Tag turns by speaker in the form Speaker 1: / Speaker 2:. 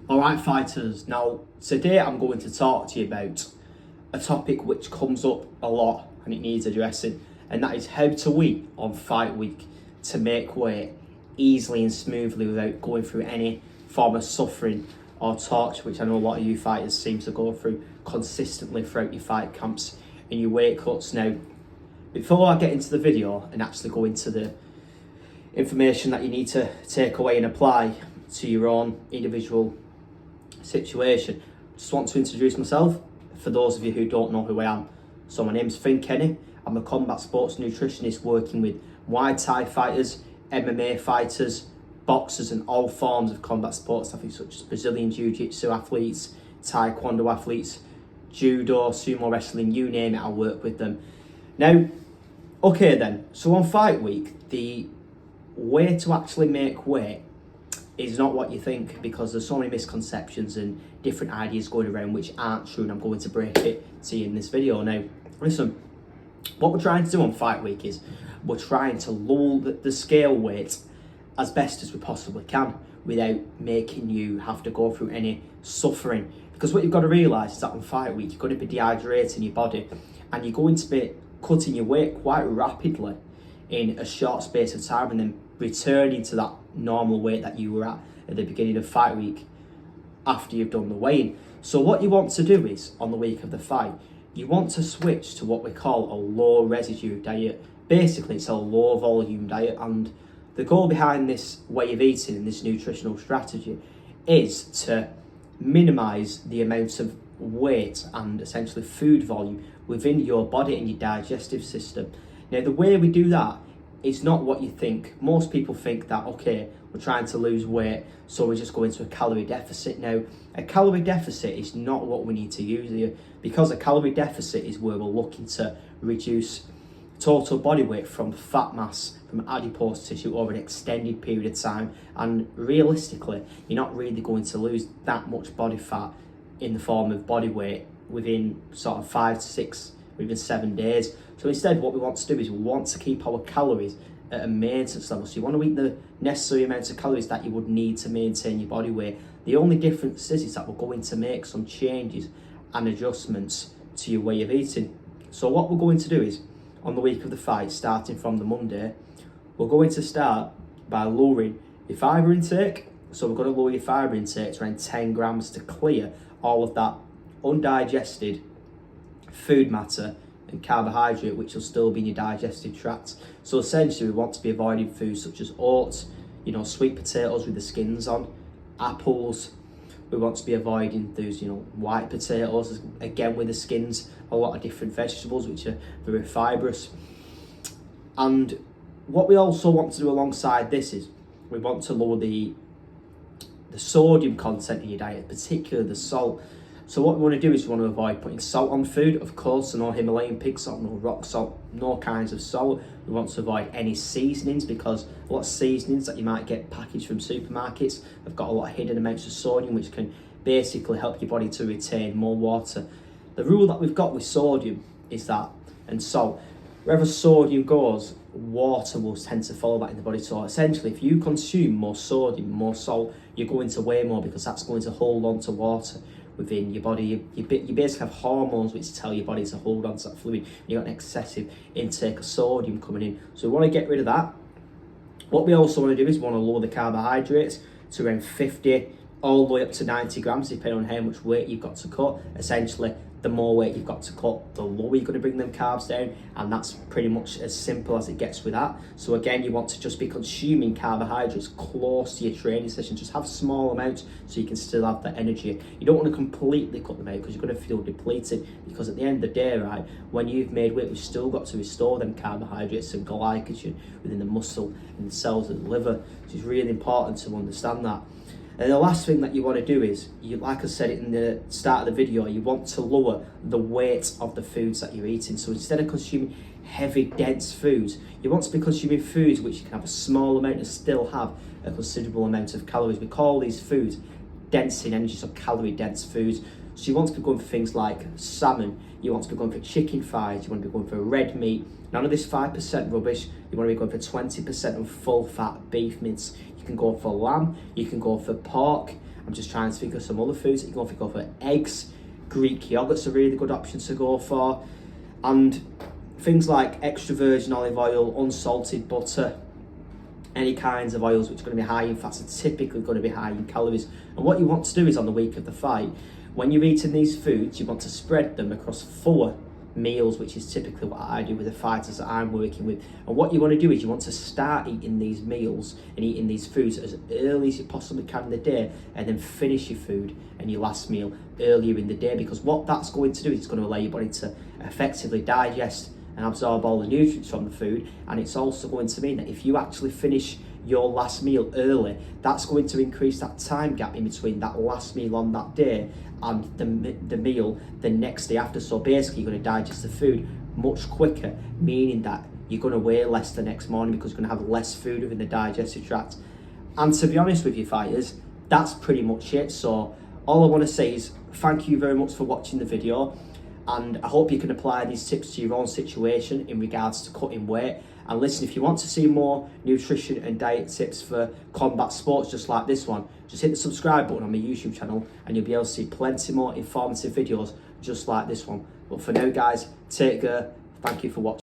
Speaker 1: Alright fighters, now today I'm going to talk to you about a topic which comes up a lot and it needs addressing, and that is how to eat on fight week to make weight easily and smoothly without going through any form of suffering or torture, which I know a lot of you fighters seem to go through consistently throughout your fight camps and your weight cuts. Now, before I get into the video and actually go into the information that you need to take away and apply to your own individual situation, I just want to introduce myself for those of you who don't know who I am. So my name's Finn Kenny. I'm a combat sports nutritionist working with Muay Thai fighters, MMA fighters, boxers and all forms of combat sports athletes such as Brazilian Jiu-Jitsu athletes, Taekwondo athletes, Judo, Sumo wrestling, you name it, I work with them. Now, okay then, so on fight week, the way to actually make weight is not what you think, because there's so many misconceptions and different ideas going around which aren't true, and I'm going to break it to you in this video. Now, listen, what we're trying to do on fight week is we're trying to lull the scale weight as best as we possibly can without making you have to go through any suffering. Because what you've got to realise is that on fight week, you're going to be dehydrating your body and you're going to be cutting your weight quite rapidly in a short space of time and then returning to that normal weight that you were at the beginning of fight week after you've done the weigh-in. So what you want to do is, on the week of the fight, you want to switch to what we call a low residue diet. Basically, it's a low volume diet, and the goal behind this way of eating and this nutritional strategy is to minimise the amount of weight and essentially food volume within your body and your digestive system. Now, the way we do that is not what you think. Most people think that, okay, we're trying to lose weight, so we just go into a calorie deficit. Now, a calorie deficit is not what we need to use here, because a calorie deficit is where we're looking to reduce total body weight from fat mass, from adipose tissue over an extended period of time. And realistically, you're not really going to lose that much body fat in the form of body weight within sort of 5 to 6 or even 7 days. So instead, what we want to do is we want to keep our calories at a maintenance level. So you want to eat the necessary amounts of calories that you would need to maintain your body weight. The only difference is that we're going to make some changes and adjustments to your way of eating. So what we're going to do is, on the week of the fight, starting from the Monday, we're going to start by lowering your fibre intake. So we're going to lower your fibre intake to around 10 grams to clear all of that undigested food matter and carbohydrate which will still be in your digestive tract. So essentially, we want to be avoiding foods such as oats, sweet potatoes with the skins on, apples. We want to be avoiding those, white potatoes, again with the skins, a lot of different vegetables which are very fibrous. And what we also want to do alongside this is we want to lower the sodium content in your diet, particularly the salt. So what we want to do is we want to avoid putting salt on food, of course, so no Himalayan pig salt, no rock salt, no kinds of salt. We want to avoid any seasonings, because a lot of seasonings that you might get packaged from supermarkets have got a lot of hidden amounts of sodium which can basically help your body to retain more water. The rule that we've got with sodium is that, and salt, wherever sodium goes, water will tend to follow that in the body. So essentially, if you consume more sodium, more salt, you're going to weigh more, because that's going to hold on to water within your body. You basically have hormones which tell your body to hold on to that fluid. You've got an excessive intake of sodium coming in. So we want to get rid of that. What we also want to do is we want to lower the carbohydrates to around 50 all the way up to 90 grams, depending on how much weight you've got to cut. Essentially, the more weight you've got to cut, the lower you're going to bring them carbs down, and that's pretty much as simple as it gets with that. So again, you want to just be consuming carbohydrates close to your training session. Just have small amounts so you can still have that energy. You don't want to completely cut them out, because you're going to feel depleted, because at the end of the day, right, when you've made weight, we've still got to restore them carbohydrates and glycogen within the muscle and the cells of the liver. So it's really important to understand that. And the last thing that you want to do is, like I said in the start of the video, you want to lower the weight of the foods that you're eating. So instead of consuming heavy, dense foods, you want to be consuming foods which you can have a small amount and still have a considerable amount of calories. We call these foods dense in energy, so calorie dense foods. So you want to be going for things like salmon, you want to be going for chicken thighs, you want to be going for red meat. None of this 5% rubbish. You want to be going for 20% of full fat beef mince. You can go for lamb, you can go for pork, I'm just trying to think of some other foods that you can go for. Eggs, Greek yogurt's a really good option to go for, and things like extra virgin olive oil, unsalted butter, any kinds of oils which are going to be high in fats are typically going to be high in calories. And what you want to do is on the week of the fight, when you're eating these foods, you want to spread them across 4 meals, which is typically what I do with the fighters that I'm working with. And what you want to do is you want to start eating these meals and eating these foods as early as you possibly can in the day, and then finish your food and your last meal earlier in the day, because what that's going to do is it's going to allow your body to effectively digest and absorb all the nutrients from the food. And it's also going to mean that if you actually finish your last meal early, that's going to increase that time gap in between that last meal on that day and the meal the next day after. So basically you're going to digest the food much quicker, meaning that you're going to weigh less the next morning because you're going to have less food within the digestive tract. And to be honest with you, fighters, that's pretty much it. So all I want to say is thank you very much for watching the video, and I hope you can apply these tips to your own situation in regards to cutting weight. And listen, if you want to see more nutrition and diet tips for combat sports just like this one, just hit the subscribe button on my YouTube channel and you'll be able to see plenty more informative videos just like this one. But for now guys, take care, thank you for watching.